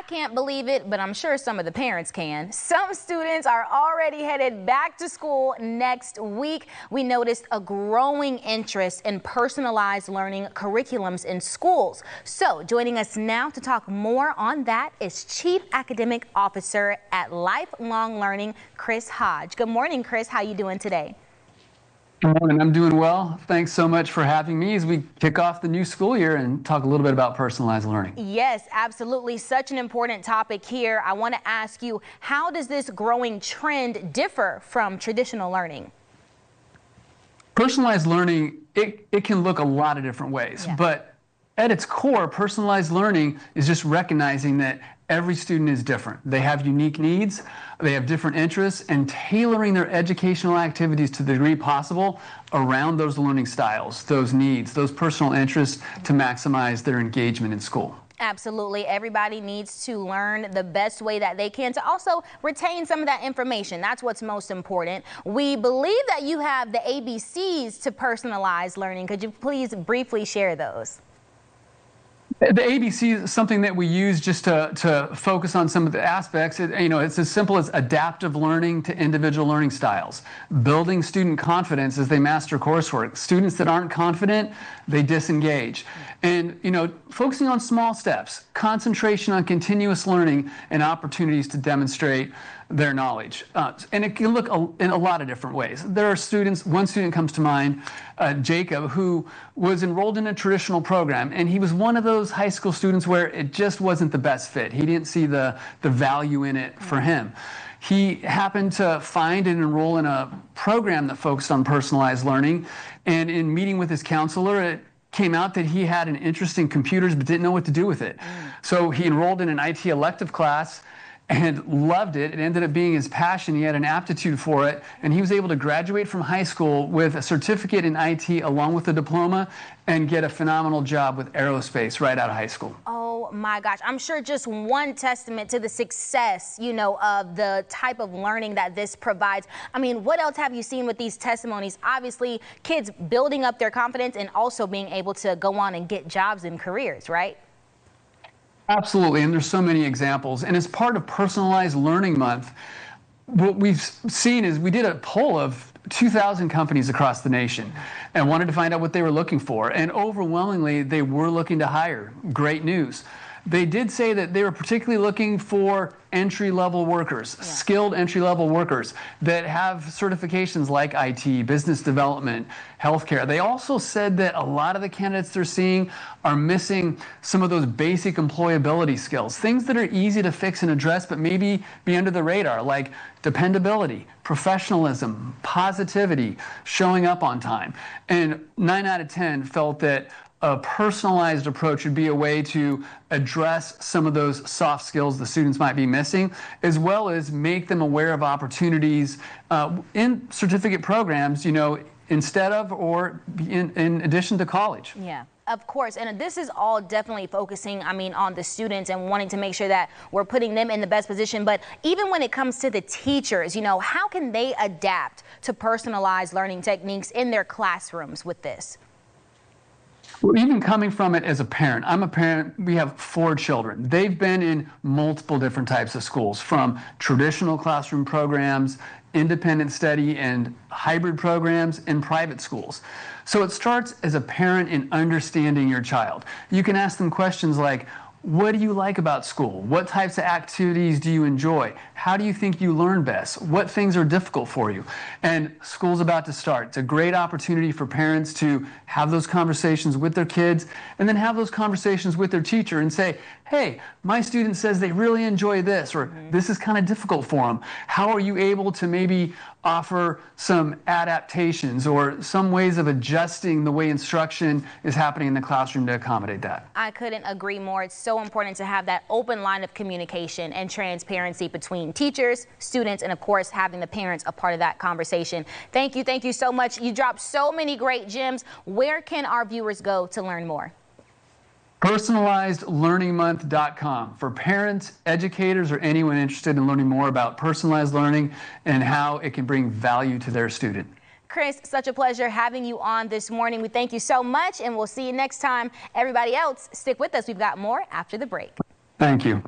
can't believe it, but I'm sure some of the parents can. Some students are already headed back to school next week. We noticed a growing interest in personalized learning curriculums in schools. So joining us now to talk more on that is Chief Academic Officer at Lifelong Learning, Chris Hodge. Good morning, Chris. How you doing today? Good morning. I'm doing well. Thanks so much for having me as we kick off the new school year and talk a little bit about personalized learning. Yes, absolutely. Such an important topic here. I want to ask you, how does this growing trend differ from traditional learning? Personalized learning, it can look a lot of different ways, but at its core, personalized learning is just recognizing that every student is different. They have unique needs, they have different interests, and tailoring their educational activities to the degree possible around those learning styles, those needs, those personal interests to maximize their engagement in school. Absolutely. Everybody needs to learn the best way that they can to also retain some of that information. That's what's most important. We believe that you have the ABCs to personalized learning. Could you please briefly share those? The ABC is something that we use just to focus on some of the aspects. It's as simple as adaptive learning to individual learning styles, building student confidence as they master coursework. Students that aren't confident, they disengage. And, focusing on small steps, concentration on continuous learning and opportunities to demonstrate their knowledge. And it can look in a lot of different ways. There are students, one student comes to mind, Jacob, who was enrolled in a traditional program, and he was one of those high school students where it just wasn't the best fit. He didn't see the value in it for him. He happened to find and enroll in a program that focused on personalized learning, and in meeting with his counselor, it came out that he had an interest in computers but didn't know what to do with it. So he enrolled in an IT elective class and loved it. It ended up being his passion. He had an aptitude for it, and he was able to graduate from high school with a certificate in IT along with a diploma and get a phenomenal job with aerospace right out of high school. Oh my gosh, I'm sure just one testament to the success, of the type of learning that this provides. I mean, what else have you seen with these testimonies? Obviously, kids building up their confidence and also being able to go on and get jobs and careers, right? Absolutely, and there's so many examples. And as part of Personalized Learning Month, what we've seen is we did a poll of 2,000 companies across the nation and wanted to find out what they were looking for. And overwhelmingly, they were looking to hire. Great news. They did say that they were particularly looking for entry-level workers, skilled entry-level workers that have certifications like IT, business development, healthcare. They also said that a lot of the candidates they're seeing are missing some of those basic employability skills, things that are easy to fix and address but maybe be under the radar, like dependability, professionalism, positivity, showing up on time. And 9 out of 10 felt that a personalized approach would be a way to address some of those soft skills the students might be missing, as well as make them aware of opportunities in certificate programs, instead of or in addition to college. Yeah. Of course, and this is all definitely focusing, on the students and wanting to make sure that we're putting them in the best position. But even when it comes to the teachers, how can they adapt to personalized learning techniques in their classrooms with this? Well, even coming from it as a parent, I'm a parent, we have 4 children. They've been in multiple different types of schools, from traditional classroom programs, independent study, and hybrid programs in private schools. So it starts as a parent in understanding your child. You can ask them questions like, what do you like about school? What types of activities do you enjoy? How do you think you learn best? What things are difficult for you? And school's about to start. It's a great opportunity for parents to have those conversations with their kids and then have those conversations with their teacher and say, hey, my student says they really enjoy this, or this is kind of difficult for them. How are you able to maybe offer some adaptations or some ways of adjusting the way instruction is happening in the classroom to accommodate that? I couldn't agree more. It's so important to have that open line of communication and transparency between teachers, students, and of course having the parents a part of that conversation. Thank you so much. You dropped so many great gems. Where can our viewers go to learn more? PersonalizedLearningMonth.com for parents, educators, or anyone interested in learning more about personalized learning and how it can bring value to their student. Chris, such a pleasure having you on this morning. We thank you so much, and we'll see you next time. Everybody else, stick with us. We've got more after the break. Thank you.